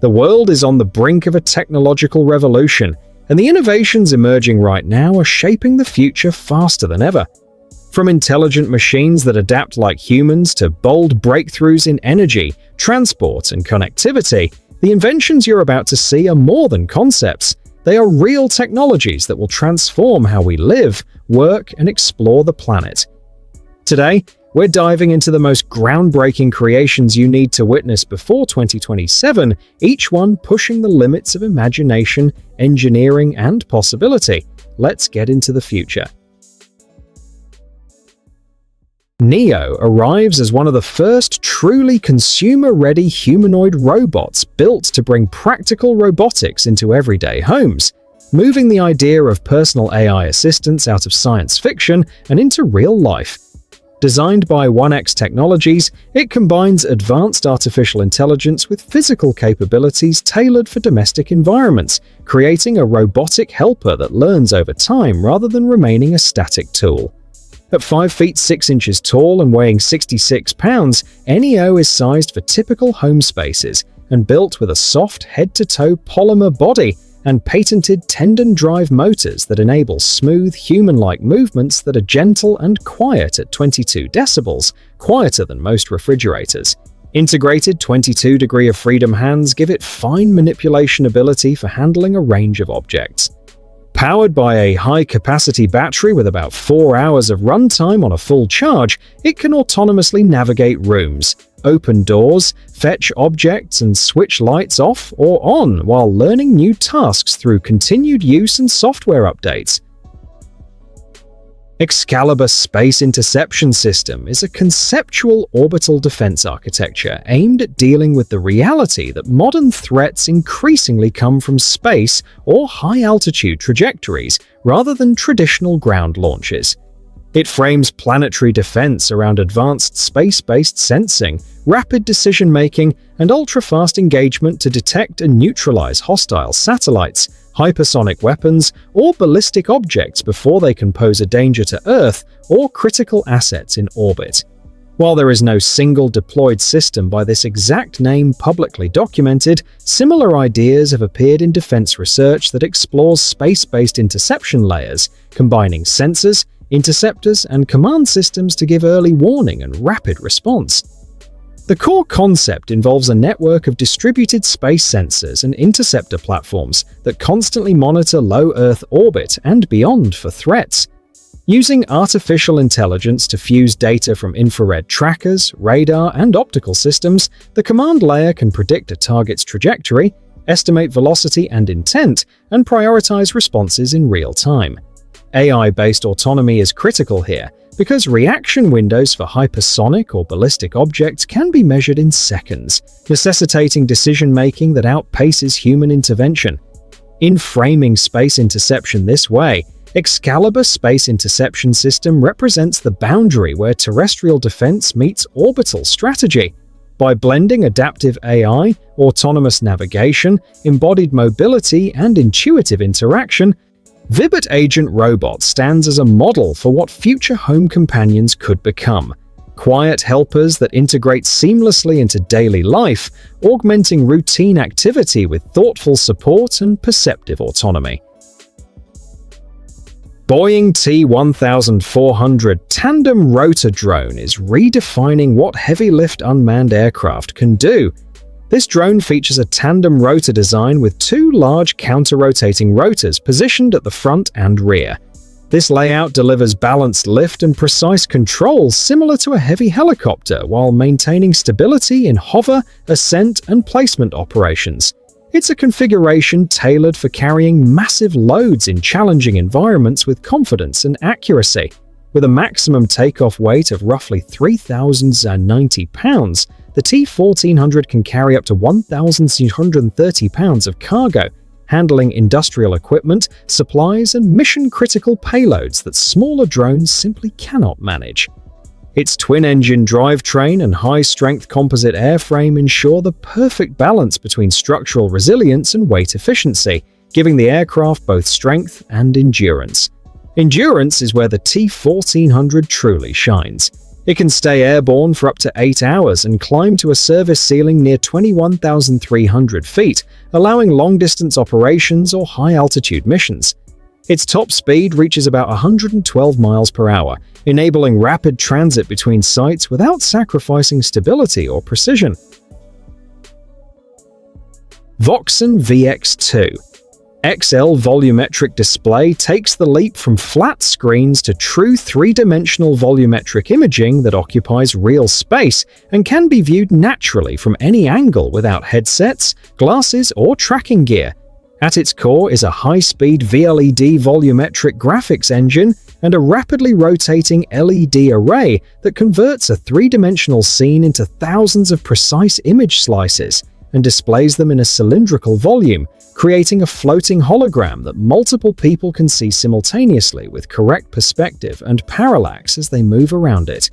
The world is on the brink of a technological revolution, and the innovations emerging right now are shaping the future faster than ever. From intelligent machines that adapt like humans to bold breakthroughs in energy, transport, and connectivity, the inventions you're about to see are more than concepts. They are real technologies that will transform how we live, work, and explore the planet. Today, we're diving into the most groundbreaking creations you need to witness before 2027, each one pushing the limits of imagination, engineering, and possibility. Let's get into the future. Neo arrives as one of the first truly consumer-ready humanoid robots built to bring practical robotics into everyday homes, moving the idea of personal AI assistants out of science fiction and into real life. Designed by 1X Technologies, it combines advanced artificial intelligence with physical capabilities tailored for domestic environments, creating a robotic helper that learns over time rather than remaining a static tool. At 5 feet 6 inches tall and weighing 66 pounds, Neo is sized for typical home spaces and built with a soft head-to-toe polymer body and patented tendon drive motors that enable smooth, human-like movements that are gentle and quiet at 22 decibels, quieter than most refrigerators. Integrated 22 degree of freedom hands give it fine manipulation ability for handling a range of objects. Powered by a high-capacity battery with about 4 hours of runtime on a full charge, it can autonomously navigate rooms, open doors, fetch objects, and switch lights off or on while learning new tasks through continued use and software updates. Excalibur Space Interception System is a conceptual orbital defense architecture aimed at dealing with the reality that modern threats increasingly come from space or high-altitude trajectories rather than traditional ground launches. It frames planetary defense around advanced space-based sensing, rapid decision-making, and ultra-fast engagement to detect and neutralize hostile satellites, hypersonic weapons, or ballistic objects before they can pose a danger to Earth or critical assets in orbit. While there is no single deployed system by this exact name publicly documented, similar ideas have appeared in defense research that explores space-based interception layers, combining sensors, interceptors, and command systems to give early warning and rapid response. The core concept involves a network of distributed space sensors and interceptor platforms that constantly monitor low Earth orbit and beyond for threats. Using artificial intelligence to fuse data from infrared trackers, radar, and optical systems, the command layer can predict a target's trajectory, estimate velocity and intent, and prioritize responses in real time. AI-based autonomy is critical here, because reaction windows for hypersonic or ballistic objects can be measured in seconds, necessitating decision-making that outpaces human intervention. In framing space interception this way, Excalibur Space Interception System represents the boundary where terrestrial defense meets orbital strategy. By blending adaptive AI, autonomous navigation, embodied mobility, and intuitive interaction, Vibot Agent Robot stands as a model for what future home companions could become. Quiet helpers that integrate seamlessly into daily life, augmenting routine activity with thoughtful support and perceptive autonomy. Boeing T-1400 Tandem Rotor drone is redefining what heavy-lift unmanned aircraft can do. This drone features a tandem rotor design with 2 large counter-rotating rotors positioned at the front and rear. This layout delivers balanced lift and precise control similar to a heavy helicopter while maintaining stability in hover, ascent, and placement operations. It's a configuration tailored for carrying massive loads in challenging environments with confidence and accuracy. With a maximum takeoff weight of roughly 3,090 pounds, the T-1400 can carry up to 1,630 pounds of cargo, handling industrial equipment, supplies, and mission-critical payloads that smaller drones simply cannot manage. Its twin-engine drivetrain and high-strength composite airframe ensure the perfect balance between structural resilience and weight efficiency, giving the aircraft both strength and endurance. Endurance is where the T-1400 truly shines. It can stay airborne for up to 8 hours and climb to a service ceiling near 21,300 feet, allowing long-distance operations or high-altitude missions. Its top speed reaches about 112 miles per hour, enabling rapid transit between sites without sacrificing stability or precision. Voxon VX2 XL volumetric display takes the leap from flat screens to true three-dimensional volumetric imaging that occupies real space and can be viewed naturally from any angle without headsets, glasses, or tracking gear. At its core is a high-speed VLED volumetric graphics engine and a rapidly rotating LED array that converts a three-dimensional scene into thousands of precise image slices and displays them in a cylindrical volume, creating a floating hologram that multiple people can see simultaneously with correct perspective and parallax as they move around it.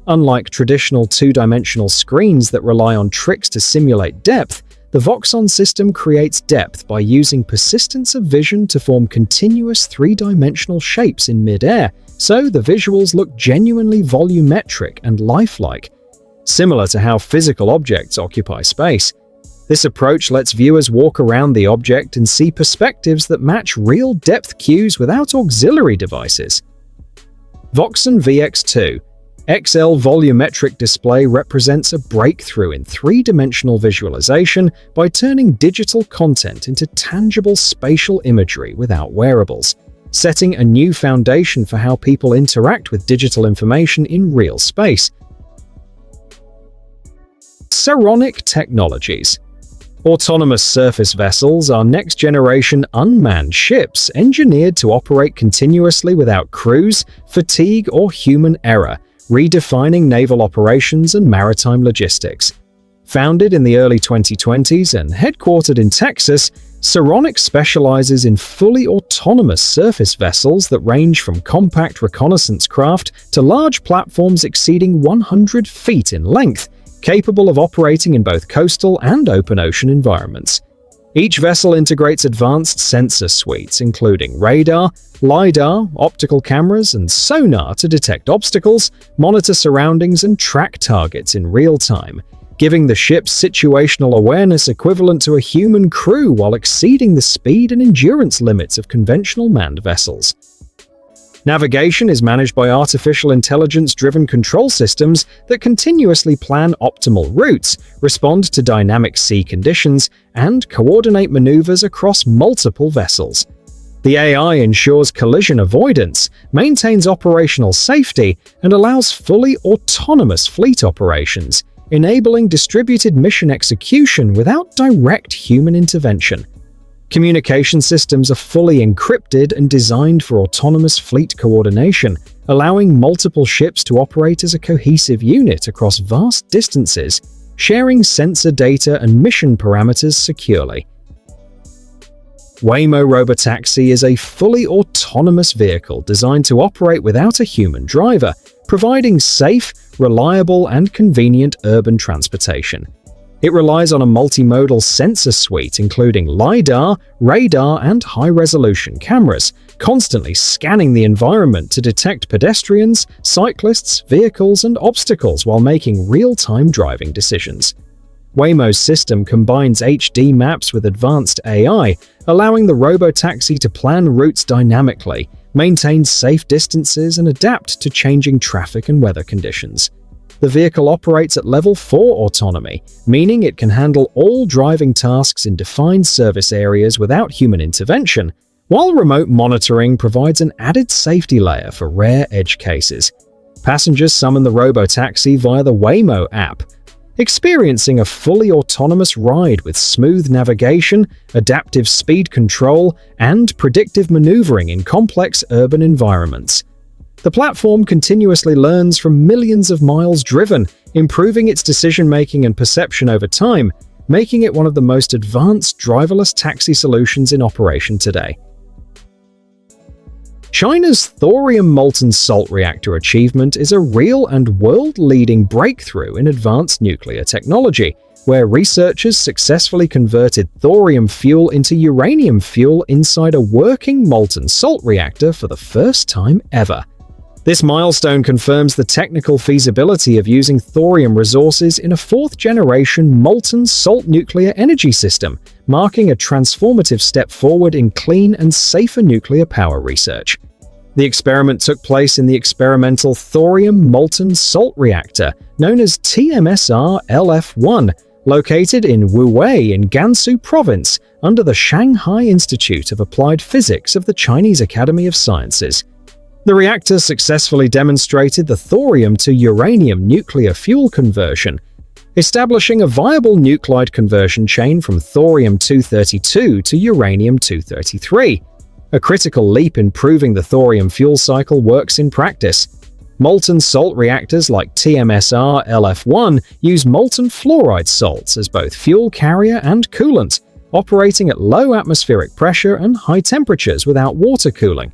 Unlike traditional two-dimensional screens that rely on tricks to simulate depth, the Voxon system creates depth by using persistence of vision to form continuous three-dimensional shapes in mid-air, so the visuals look genuinely volumetric and lifelike, similar to how physical objects occupy space. This approach lets viewers walk around the object and see perspectives that match real depth cues without auxiliary devices. Voxon VX2 XL volumetric display represents a breakthrough in three-dimensional visualization by turning digital content into tangible spatial imagery without wearables, setting a new foundation for how people interact with digital information in real space. Saronic technologies. Autonomous surface vessels are next-generation unmanned ships engineered to operate continuously without crews, fatigue, or human error, redefining naval operations and maritime logistics. Founded in the early 2020s and headquartered in Texas, Saronic specializes in fully autonomous surface vessels that range from compact reconnaissance craft to large platforms exceeding 100 feet in length, capable of operating in both coastal and open ocean environments. Each vessel integrates advanced sensor suites, including radar, LiDAR, optical cameras, and sonar to detect obstacles, monitor surroundings, and track targets in real time, giving the ship's situational awareness equivalent to a human crew while exceeding the speed and endurance limits of conventional manned vessels. Navigation is managed by artificial intelligence-driven control systems that continuously plan optimal routes, respond to dynamic sea conditions, and coordinate maneuvers across multiple vessels. The AI ensures collision avoidance, maintains operational safety, and allows fully autonomous fleet operations, enabling distributed mission execution without direct human intervention. Communication systems are fully encrypted and designed for autonomous fleet coordination, allowing multiple ships to operate as a cohesive unit across vast distances, sharing sensor data and mission parameters securely. Waymo Robotaxi is a fully autonomous vehicle designed to operate without a human driver, providing safe, reliable, and convenient urban transportation. It relies on a multimodal sensor suite including LiDAR, radar, and high-resolution cameras, constantly scanning the environment to detect pedestrians, cyclists, vehicles, and obstacles while making real-time driving decisions. Waymo's system combines HD maps with advanced AI, allowing the Robotaxi to plan routes dynamically, maintain safe distances, and adapt to changing traffic and weather conditions. The vehicle operates at Level 4 autonomy, meaning it can handle all driving tasks in defined service areas without human intervention, while remote monitoring provides an added safety layer for rare edge cases. Passengers summon the Robotaxi via the Waymo app, experiencing a fully autonomous ride with smooth navigation, adaptive speed control, and predictive maneuvering in complex urban environments. The platform continuously learns from millions of miles driven, improving its decision-making and perception over time, making it one of the most advanced driverless taxi solutions in operation today. China's Thorium molten salt reactor achievement is a real and world-leading breakthrough in advanced nuclear technology, where researchers successfully converted thorium fuel into uranium fuel inside a working molten salt reactor for the first time ever. This milestone confirms the technical feasibility of using thorium resources in a fourth-generation molten salt nuclear energy system, marking a transformative step forward in clean and safer nuclear power research. The experiment took place in the experimental Thorium Molten Salt Reactor, known as TMSR-LF1, located in Wuwei in Gansu Province, under the Shanghai Institute of Applied Physics of the Chinese Academy of Sciences. The reactor successfully demonstrated the thorium to uranium nuclear fuel conversion, establishing a viable nuclide conversion chain from thorium-232 to uranium-233. A critical leap in proving the thorium fuel cycle works in practice. Molten salt reactors like TMSR-LF1 use molten fluoride salts as both fuel carrier and coolant, operating at low atmospheric pressure and high temperatures without water cooling.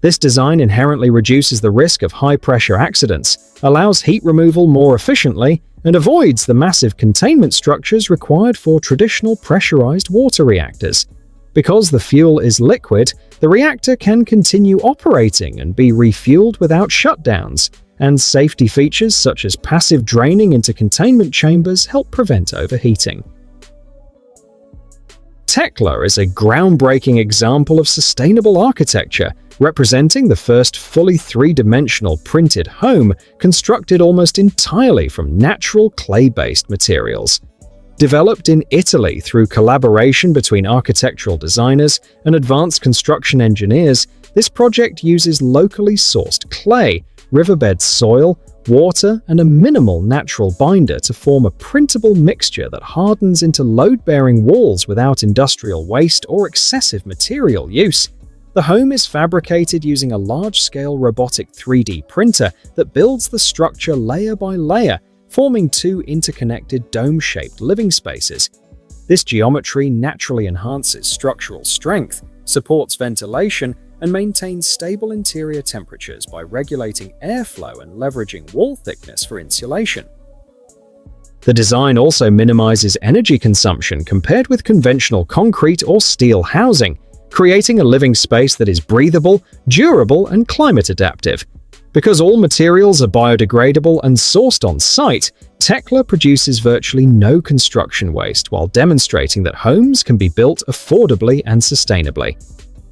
This design inherently reduces the risk of high-pressure accidents, allows heat removal more efficiently, and avoids the massive containment structures required for traditional pressurized water reactors. Because the fuel is liquid, the reactor can continue operating and be refueled without shutdowns, and safety features such as passive draining into containment chambers help prevent overheating. TECLA is a groundbreaking example of sustainable architecture, representing the first fully three-dimensional printed home constructed almost entirely from natural clay-based materials. Developed in Italy through collaboration between architectural designers and advanced construction engineers, this project uses locally sourced clay, riverbed soil, water, and a minimal natural binder to form a printable mixture that hardens into load-bearing walls without industrial waste or excessive material use. The home is fabricated using a large-scale robotic 3D printer that builds the structure layer by layer, forming two interconnected dome-shaped living spaces. This geometry naturally enhances structural strength, supports ventilation, and maintains stable interior temperatures by regulating airflow and leveraging wall thickness for insulation. The design also minimizes energy consumption compared with conventional concrete or steel housing, creating a living space that is breathable, durable, and climate adaptive. Because all materials are biodegradable and sourced on site, TECLA produces virtually no construction waste while demonstrating that homes can be built affordably and sustainably.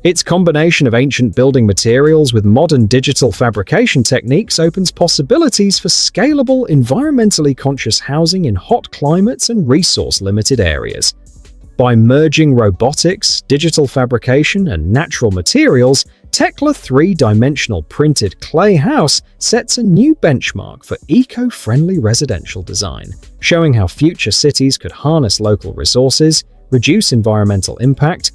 Its combination of ancient building materials with modern digital fabrication techniques opens possibilities for scalable, environmentally conscious housing in hot climates and resource-limited areas. By merging robotics, digital fabrication, and natural materials, TECLA three-dimensional printed clay house sets a new benchmark for eco-friendly residential design, showing how future cities could harness local resources, reduce environmental impact,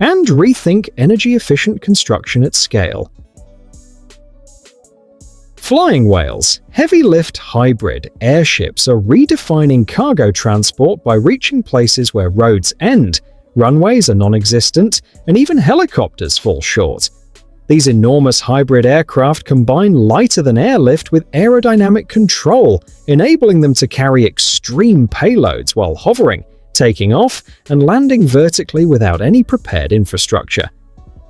and rethink energy-efficient construction at scale. Flying whales, heavy-lift hybrid airships are redefining cargo transport by reaching places where roads end, runways are non-existent, and even helicopters fall short. These enormous hybrid aircraft combine lighter-than-air lift with aerodynamic control, enabling them to carry extreme payloads while hovering, taking off, and landing vertically without any prepared infrastructure.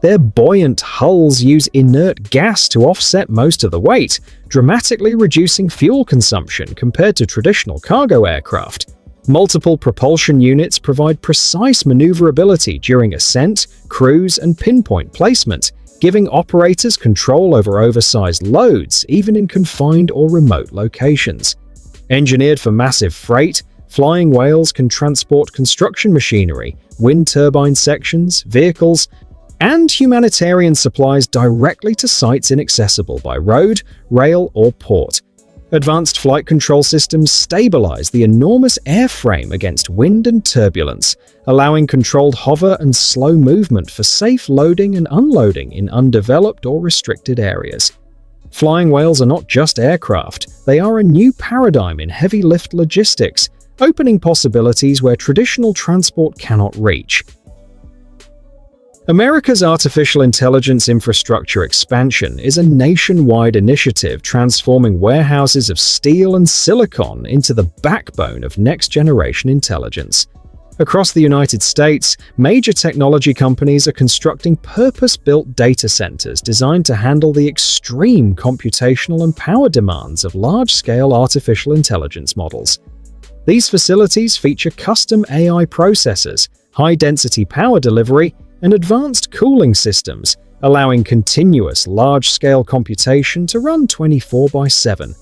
Their buoyant hulls use inert gas to offset most of the weight, dramatically reducing fuel consumption compared to traditional cargo aircraft. Multiple propulsion units provide precise maneuverability during ascent, cruise, and pinpoint placement, giving operators control over oversized loads even in confined or remote locations. Engineered for massive freight, flying whales can transport construction machinery, wind turbine sections, vehicles, and humanitarian supplies directly to sites inaccessible by road, rail, or port. Advanced flight control systems stabilize the enormous airframe against wind and turbulence, allowing controlled hover and slow movement for safe loading and unloading in undeveloped or restricted areas. Flying whales are not just aircraft, they are a new paradigm in heavy-lift logistics, opening possibilities where traditional transport cannot reach. America's artificial intelligence infrastructure expansion is a nationwide initiative transforming warehouses of steel and silicon into the backbone of next-generation intelligence. Across the United States, major technology companies are constructing purpose-built data centers designed to handle the extreme computational and power demands of large-scale artificial intelligence models. These facilities feature custom AI processors, high-density power delivery, and advanced cooling systems, allowing continuous large-scale computation to run 24/7.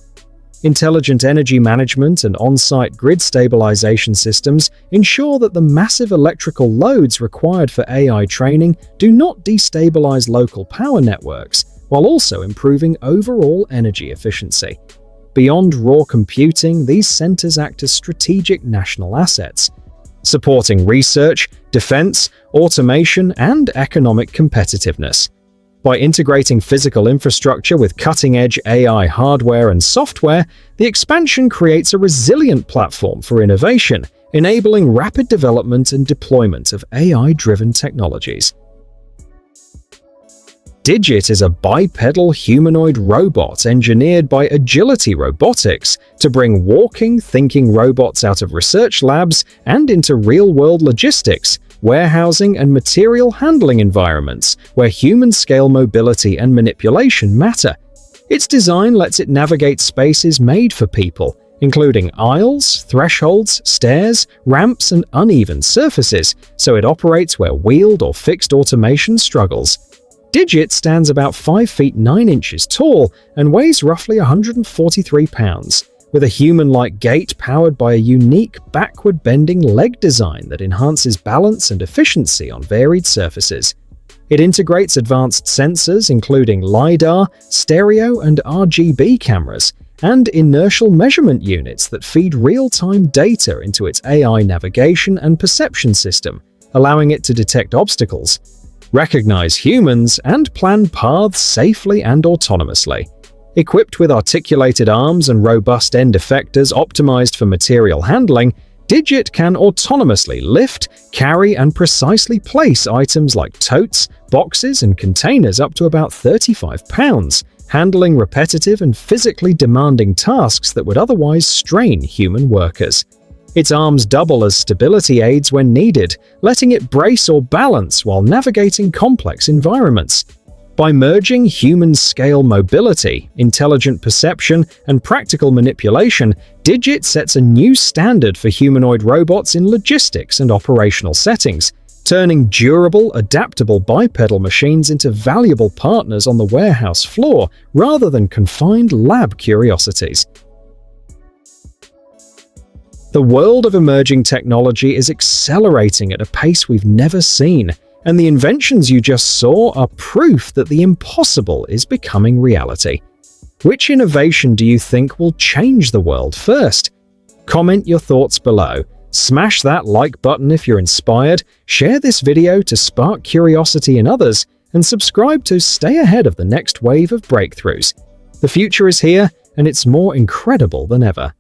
Intelligent energy management and on-site grid stabilization systems ensure that the massive electrical loads required for AI training do not destabilize local power networks, while also improving overall energy efficiency. Beyond raw computing, these centers act as strategic national assets, supporting research, defense, automation, and economic competitiveness. By integrating physical infrastructure with cutting-edge AI hardware and software, the expansion creates a resilient platform for innovation, enabling rapid development and deployment of AI-driven technologies. Digit is a bipedal humanoid robot engineered by Agility Robotics to bring walking, thinking robots out of research labs and into real-world logistics, warehousing, and material handling environments where human-scale mobility and manipulation matter. Its design lets it navigate spaces made for people, including aisles, thresholds, stairs, ramps, and uneven surfaces, so it operates where wheeled or fixed automation struggles. Digit stands about 5 feet 9 inches tall and weighs roughly 143 pounds. With a human-like gait powered by a unique backward-bending leg design that enhances balance and efficiency on varied surfaces. It integrates advanced sensors including LiDAR, stereo and RGB cameras, and inertial measurement units that feed real-time data into its AI navigation and perception system, allowing it to detect obstacles, recognize humans, and plan paths safely and autonomously. Equipped with articulated arms and robust end effectors optimized for material handling, Digit can autonomously lift, carry, and precisely place items like totes, boxes, and containers up to about 35 pounds, handling repetitive and physically demanding tasks that would otherwise strain human workers. Its arms double as stability aids when needed, letting it brace or balance while navigating complex environments. By merging human-scale mobility, intelligent perception, and practical manipulation, Digit sets a new standard for humanoid robots in logistics and operational settings, turning durable, adaptable bipedal machines into valuable partners on the warehouse floor rather than confined lab curiosities. The world of emerging technology is accelerating at a pace we've never seen, and the inventions you just saw are proof that the impossible is becoming reality. Which innovation do you think will change the world first? Comment your thoughts below. Smash that like button if you're inspired, share this video to spark curiosity in others, and subscribe to stay ahead of the next wave of breakthroughs. The future is here, and it's more incredible than ever.